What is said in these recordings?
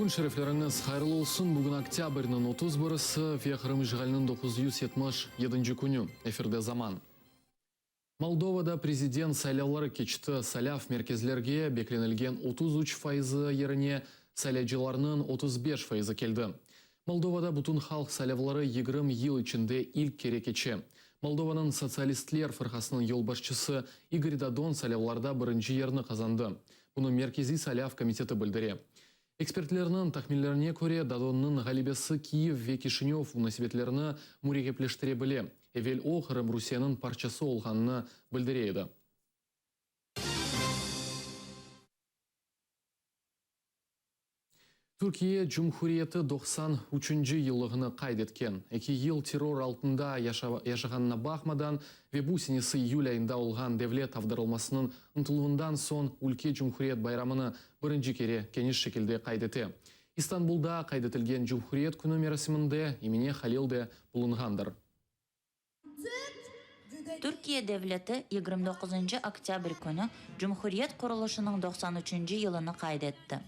Күн шерефлеріңіз хайырлы olsun. Бүгін октябрьнің 31-сы, Вехрым Жығалының 977 күні. Эфирде заман. Молдовада президент сайлаулары кечті саляв мерkezlerге бекленілген 33% еріне сайлаушыларының 35% келді. Молдовада бұтын халық сайлаулары 20 ел içinde ilk kere keçе. Молдованың социалистлер фырқасының елбашчысы Игорь Дадон сайлауларда бірінші ерні қазанды. Бұны меркези сайлав комитеті білдіре. Экспертлерінің тахмиллеріне көре Дадонның ғалибесі Киев ве Кишинев унасибетлеріні мурегеплештіре біле. Эвел Охырым Русияның парчасы олғанны білдірейді. Түркия Cumhuriyeti 93 yıllığını kaydetken. 2 yıl terror altında yaşağanına bakmadan ve bu senesi iyul ayında olğan devlet avdırılmasının ıntılığından son ülke Cumhuriyet bayramını birinci kere geniş şekilde kaydeti. İstanbul'da kaydetilgen Cumhuriyet Günü merasiminde Emine Halil de bulungandır. Türkiye devleti 29 oktyabr günü Cumhuriyet kuruluşunun 93. yılını kaydetti.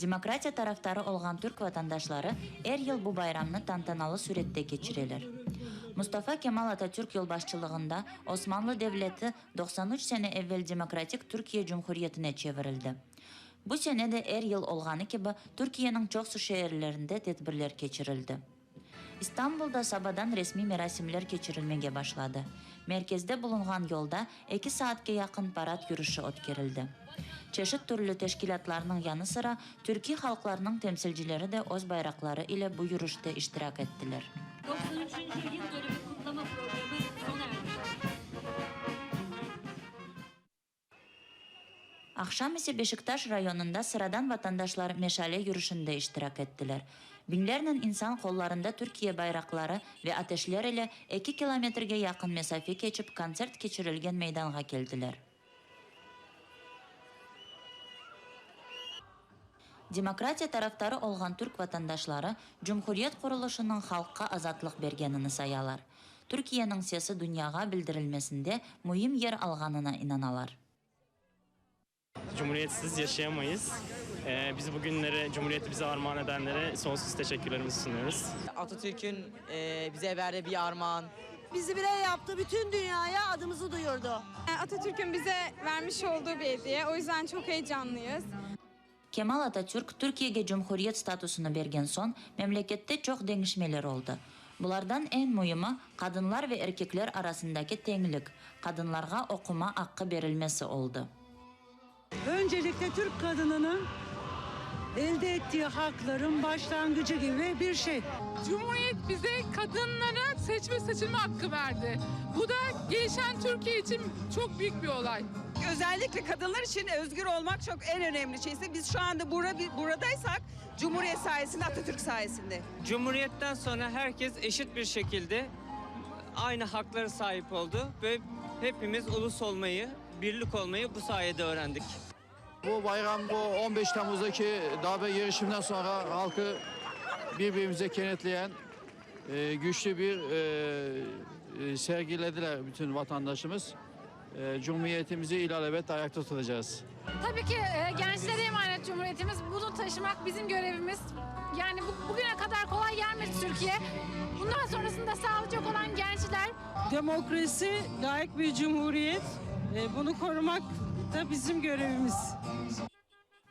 Demokratiya taraftarı olğan Türk vatandaşları her yıl bu bayramını tantanalı surette geçirirler. Mustafa Kemal Atatürk yolbaşçılığında Osmanlı Devleti 93 sene evvel demokratik Türkiye Cumhuriyeti'ne çevrildi. Bu sene de her yıl olğanı gibi Türkiye'nin çoğu şehirlerinde tedbirler geçirildi. İstanbul'da sabahdan resmi merasimler geçirilmeye başladı. Merkezde bulungan yolda 2 saatke yakın parat yürüyüşü ötkerildi. Çeşit türlü teşkilatlarının yanı sıra Türkiye halklarının temsilcileri de öz bayrakları ile bu yürüyüşte iştirak ettiler. 93. yıl dönümü kutlama programı sona erdi. Akşam ise Beşiktaş rayonunda sıradan vatandaşlar meşale yürüyüşünde iştirak ettiler. Binlerle insan kollarında Türkiye bayrakları ve ateşler ile 2 kilometrege yakın mesafe geçip konsert geçirilgen meydana geldiler. Demokratiya taraftarı olğan Türk vatandaşları Cumhuriyet kuruluşunun halkka azatlık bergenini sayalar. Türkiye'nin sesi dünyaya bildirilmesinde mühim yer alğanına inanalar. Cumhuriyetsiz yaşayamayız. Biz bugünlere, Cumhuriyeti bize armağan edenlere sonsuz teşekkürlerimizi sunuyoruz. Atatürk'ün bize verdiği bir armağan. Bizi birey yaptı, bütün dünyaya adımızı duyurdu. Atatürk'ün bize vermiş olduğu bir hediye. O yüzden çok heyecanlıyız. Kemal Atatürk Türkiye'ye Cumhuriyet statusunu bergen son memlekette çok değişmeler oldu. Bulardan en mühimi kadınlar ve erkekler arasındaki tenglik, kadınlarga okuma hakkı verilmesi oldu. Öncelikle Türk kadınının elde ettiği hakların başlangıcı gibi bir şey. Cumhuriyet bize kadınlara seçme seçilme hakkı verdi. Bu da gelişen Türkiye için çok büyük bir olay. Özellikle kadınlar için özgür olmak çok en önemli şeyse biz şu anda buradaysak Cumhuriyet sayesinde, Atatürk sayesinde. Cumhuriyetten sonra herkes eşit bir şekilde aynı haklara sahip oldu ve hepimiz ulus olmayı, birlik olmayı bu sayede öğrendik. Bu bayram, bu 15 Temmuz'daki darbe girişiminden sonra halkı birbirimize kenetleyen güçlü bir sergilediler bütün vatandaşımız. Cumhuriyetimizi ilelebet ayakta tutacağız. Tabii ki gençlere emanet Cumhuriyetimiz. Bunu taşımak bizim görevimiz. Yani bugüne kadar kolay gelmedi Türkiye. Bundan sonrasında sağlayacak olan gençler. Demokrasi, layık bir cumhuriyet. Bunu korumak da bizim görevimiz.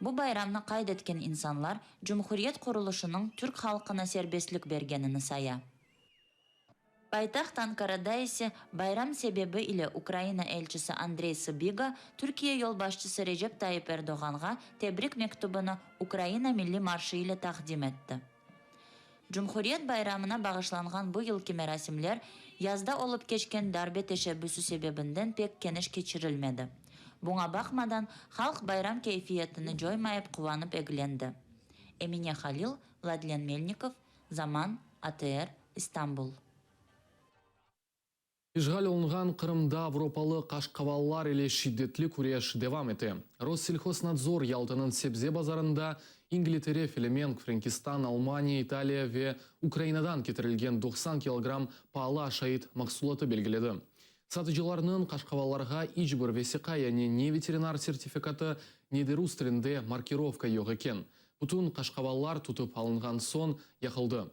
Bu bayramını kaydetken insanlar Cumhuriyet kuruluşunun Türk halkına serbestlik bergenini saya. Paytaxt Ankara'da ise bayram sebebi ile Ukrayna elçisi Andrey Sybiga, Türkiye yolbaşçısı Recep Tayyip Erdoğan'a tebrik mektubunu Ukrayna Milli Marşı ile takdim etti. Cumhuriyet bayramına bağışlanğan bu yılki merasimler yazda olup geçken darbe teşebbüsü sebebinden pek geniş geçirilmedi. Buna bakmadan halk bayram keyfiyetini joymayıp kuvanıp eglendi. Emine Halil, Vladlen Melnikov, Zaman, ATR, İstanbul. İşgal olunğan Kırım'da Avropalı Kaşkavallar ile şiddetli kureyş devam etti. Rossельхознадзор Yalta'nın sebze bazarında İngiltere, Flemenk, Frankistan, Almanya, İtalya ve Ukrayna'dan getirilgen 90 kilogram pahalı aşayit mahsulatı belgiledi. Satıcılarının Kaşkavallarga icbir vesika yani ne veterinar sertifikatı ne de Rus tilinde markirovka yok eken. Бутун Кашкаваллар тутып алынған сон яқылды.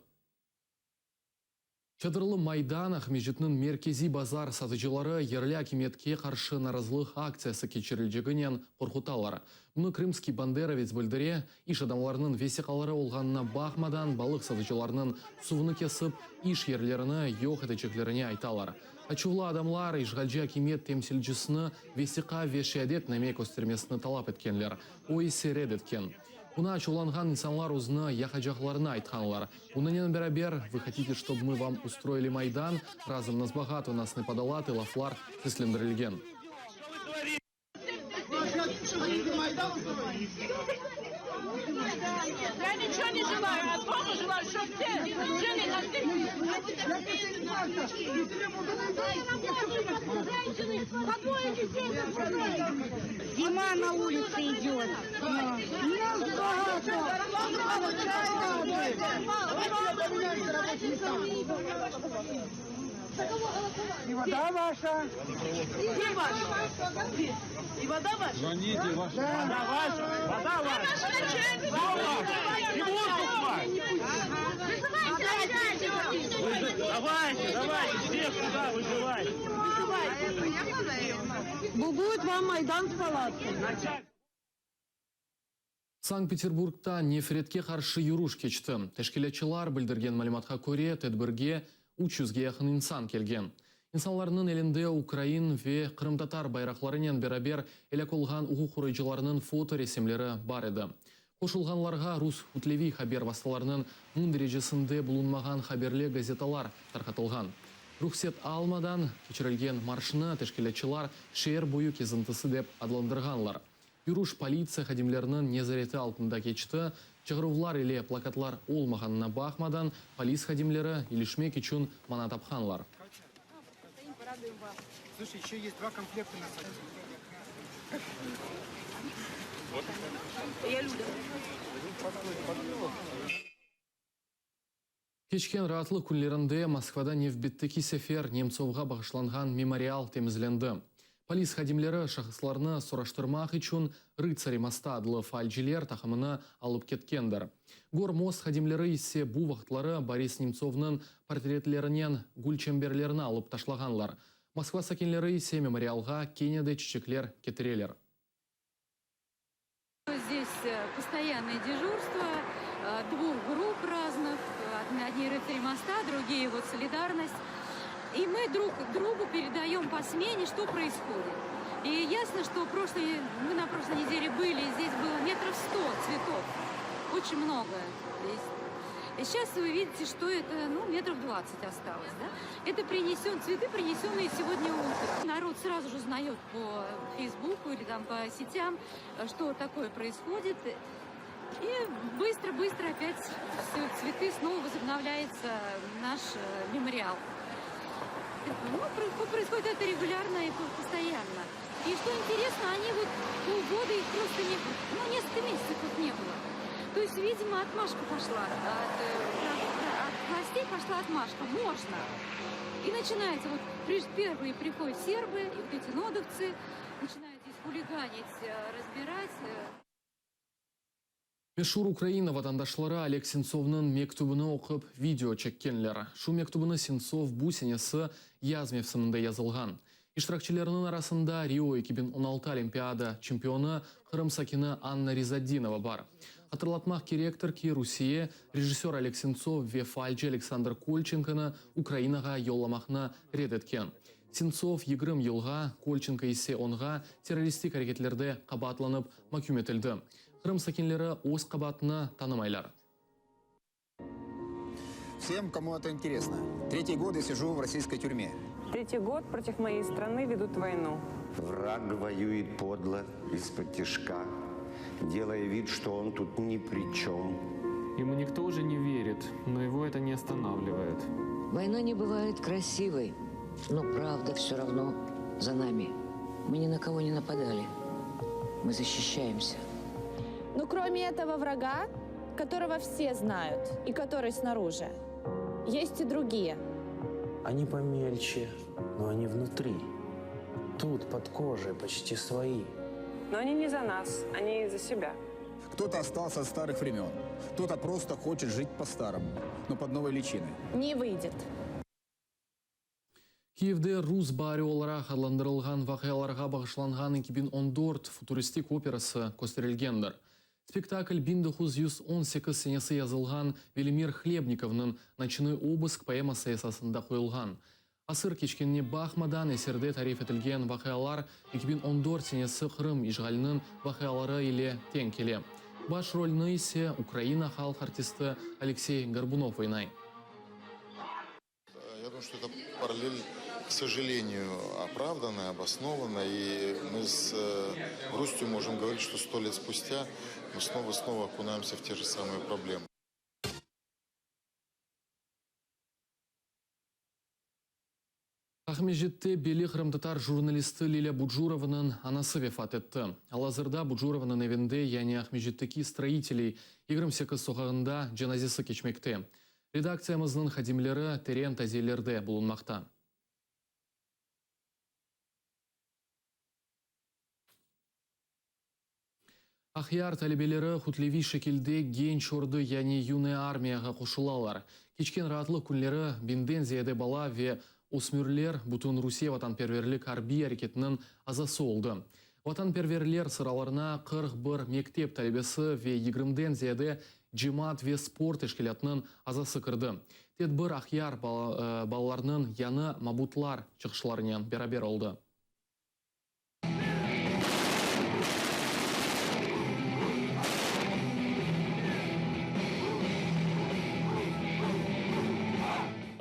Чадырлы Майдан Ахмежитнің меркези базар сатыжылары ерлі акиметке қаршы наразылық акциясы кечірілжігінен қорқуталар. Мұны Крымский бандеровец білдіре, иш адамларының весеқалары олғанына бақмадан балық сатыжыларының суыны кесіп, иш ерлеріні йоқ етечеклеріне айталар. Ачулы адамлар ишғалжы акимет темсілжісіні весеқа вешедет нәмек өстермесіні талап еткенлер, ой серед еткен. Уна ачуланған инсанлар узны яхаджахларына айтханлар. Унанен берабер, вы хотите, чтобы мы вам устроили Майдан, разом нас богаты, нас не подолаты, лафлар сыслендерлеген. Я ничего не желаю, а Богу желаю, чтобы все жили на Зима на улице идет. И вода ваша. Где ваша? И вода ваша? Звоните, ваша. Вода ваша. Вода ваша. И воздух ваш. Давайте, всех сюда вызывайте. Будет вам Майдан в палатке. Санкт-Петербургта нефретке қаршы юруш кечті. Тәшкілетчілар білдірген мәліметқа көре тәдбірге 300-ге яқын инсан келген. Инсанларының елінде Украин ве Қырым-татар байрақларынан берабер елек олған ұғы құрайжыларының фото ресемлері бар еді. Қошылғанларға Рус Утлеви хабер басталарының мұн дәрежесінде бұлынмаған хаберле газеталар тарқатылған. Рұқсет алмадан кечірілген маршыны тәшкілетчілар шер бойы кезінтісі деп адландырғанлар. Юруш полиция хадимлерінің незареті алтында кечті, чығырулар или плакатлар олмағанына бақмадан полис хадимлері илішмек үшін мана тапқанлар. Слушай, еще есть 2 комплекта на сайте. Кечкен ратлы күнлерінде Москвада нефбеттеки сефер Немцовға бағышланған мемориал темізленді. Полис хадимлері шахысларны сұраштырмақ үшін рыцари моста адлы фальжилер тақымыны алып кеткендір. Гор мост хадимлері есе бұ вақытлары Борис Немцовның портретлерінен гүлчемберлеріні алып ташлағанлар. Москва сакенлері есе мемориалға кенеде чечеклер кетірелер. Здесь постоянное дежурство 2 групп разных. Одни рыцари моста, другие вот солидарность. И мы друг другу передаем по смене, что происходит. И ясно, что мы на прошлой неделе были, здесь было 100 метров цветов. Очень много. И сейчас вы видите, что это 20 метров осталось. Да? Это цветы, принесенные сегодня утром. Народ сразу же узнает по Фейсбуку или там по сетям, что такое происходит. И быстро-быстро опять цветы, снова возобновляется наш мемориал. Происходит это регулярно и постоянно. И что интересно, они вот полгода их просто не было. Несколько месяцев тут не было. То есть, видимо, отмашка пошла. От властей пошла отмашка. Можно. И начинается, вот первые приходят сербы, и вот эти нодовцы, начинают здесь хулиганить, разбирать. Мешур Украина ватандашлары Олег Сенцовның мектубыны оқып видео чеккенлер. Шу мектубыны Сенцов бусенесі язмевсімінде язылған. Иштиракчыларының арасында Рио 2016 Олимпиада чемпионы Қырым сакины Анна Ризаддинова бар. Hatırlatmaq керектір ки Русия режиссер Олег Сенцов ве фальджи Александр Кольченконы Украинаға йолламақны ред еткен. Сенцов егрым елға, Кольченко есе онға террористик әрекетлерде қабатланып макюметілді. Қырым сакенлері оз қабатына танымайлар. Всем, кому это интересно. 3-й год я сижу в российской тюрьме. 3-й год против моей страны ведут войну. Враг воюет подло, из-под тишка, делая вид, что он тут ни при чем. Ему никто уже не верит, но его это не останавливает. Война не бывает красивой, но правда все равно за нами. Мы ни на кого не нападали. Мы защищаемся. Но кроме этого врага, которого все знают и который снаружи, есть и другие. Они помельче, но они внутри. Тут под кожей почти свои. Но они не за нас, они за себя. Кто-то остался от старых времен. Кто-то просто хочет жить по-старому, но под новой личиной. Не выйдет. Киевде рус бари оларақ адlandырылған вақияларға бағышланған 2014 футуристик операсы көстерілгендір. Спектакль 1918 сенесі язылған Велимир Хлебниковның «Ночной обыск» поэмасы есасында қойылған. Асыр кечкенне бақмадан есерде тариф етілген вақиялар 2014 сенесі Қырым ижғалының вақиялары еле тең келе. Баш рөлні есе Украина халық артисті Алексей Горбунов ойнай. Я думаю, что это параллель, к сожалению, оправданная, обоснованная. И мы с грустью можем говорить, что 100 лет спустя мы снова окунаемся в те же самые проблемы. Ахмежетте белі қырымтатар журналисті Лиля Буджурованың анасы вефат етті. Алазырда Буджурованың евінде, яғни Ахмежеттеки строителей Игрымсекі соғағында жаназесі кечмекте. Редакциямыздың хадимлері терен тазелерде болынмақта. Ахяр талебелері хутлеви шекілде ген чорды яғни юная армияға қошылалар. Кечкен ратлық күнлері бенден зияде бала ве осмүрлер бұтын Русия ватанперверлік арби әрекетінің азасы олды. Ватанперверлер сыраларына 41 мектеп талебесі ве 20-ден зияде джимат ве спорт ешкелетінің азасы кірді. Тедбір ахяр балаларының яны мабутлар чықшыларынан берабер олды.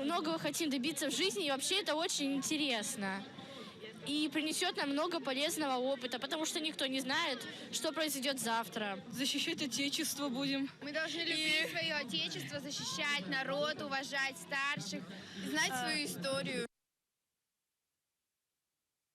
Многого хотим добиться в жизни, и вообще это очень интересно. И принесет нам много полезного опыта, потому что никто не знает, что произойдет завтра. Защищать Отечество будем. Мы должны любить свое Отечество, защищать народ, уважать старших, знать свою историю.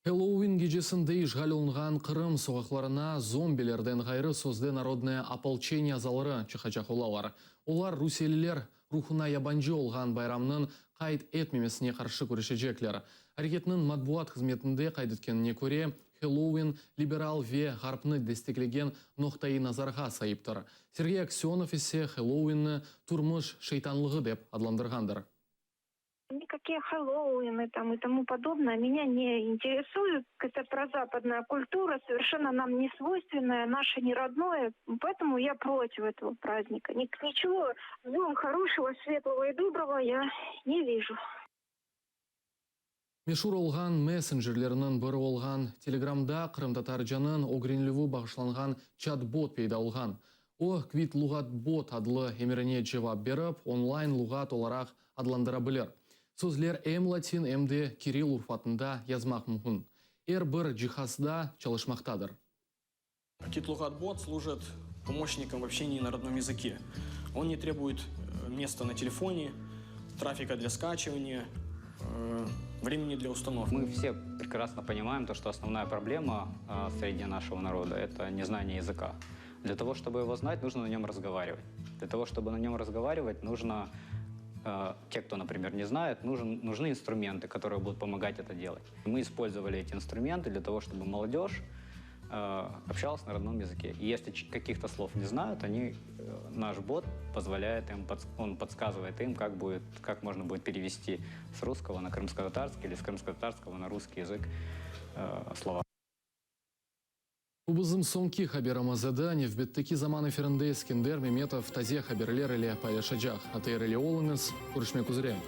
Хэллоуин кечесінде ишғал олынған Қырым соғақларына зомбилерден ғайры созды народное ополчение залары чықачақ олалар. Олар руселілер рухына ябанжы олған байрамның қайт етмемесіне қаршы көрешежеклер. Әрекетінің матбуат қызметінде қайдеткеніне көре, Хэллоуин либерал ве ғарпны дестеклеген ноқтайы назарға сайыптыр. Сергей Аксенов есе Хэллоуинны турмыш шейтанлығы деп адландырғандыр. Никакие Хэллоуины там и тому подобное меня не интересуют. Это прозападная культура, совершенно нам не свойственная, наше не родное. Поэтому я против этого праздника. Ничего в нем хорошего, светлого и доброго я не вижу. Мешур олған мессенджерлерінің бірі олған Телеграмда Қырымтатар жанын огренліві бағышланған чат-бот пейда олған. О квит луғат бот адлы емеріне жевап беріп, онлайн луғат оларақ адландыра білер. Сөзлер әм латин, әмде Кирилл урфатында язмақ мүмкін. Бір жихазда çalışмақтадыр. Кит-лугат-бот служит помощником в общении на родном языке. Он не требует места на телефоне, трафика для скачивания, времени для установки. Мы все прекрасно понимаем, что основная проблема среди нашего народа – это незнание языка. Для того, чтобы его знать, нужно на нем разговаривать. Для того, чтобы на нем разговаривать, нужно, те, кто, например, не знает, нужны инструменты, которые будут помогать это делать. Мы использовали эти инструменты для того, чтобы молодежь общалась на родном языке. И если каких-то слов не знают, наш бот позволяет им, он подсказывает им, как можно будет перевести с русского на крымско-татарский или с крымско-татарского на русский язык слова. Убызым сонки хаберамазада невбеттеки заман эфирінде Ескендер Меметов тазе хаберлер или паяшаджах. Атайрели олыңыз, көрішмек үзірем.